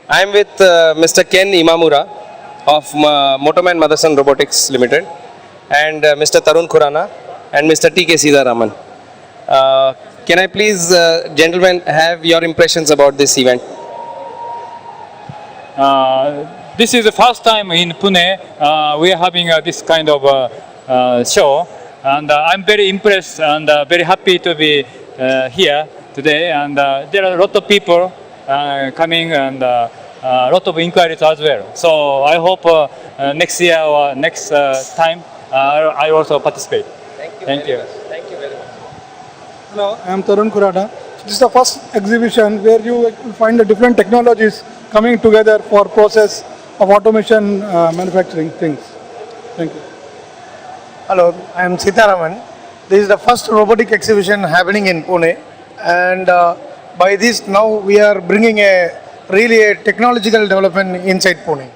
I am with Mr. Ken Imamura of MOTOMAN MOTHERSON Robotics Limited and Mr. Tarun Khurana and Mr. T.K. Sitaraman. Can I please, gentlemen, have your impressions about this event? This is the first time in Pune we are having this kind of show, and I'm very impressed and very happy to be here today. And there are a lot of people coming and a lot of inquiries as well. So I hope next year or next time I also participate. Thank you. Thank you very much. Hello, I am Tarun Khurana. This is the first exhibition where you will find the different technologies coming together for process of automation manufacturing things. Thank you. Hello, I am Sitaraman. This is the first robotic exhibition happening in Pune, and by this now we are bringing a really technological development inside Pune.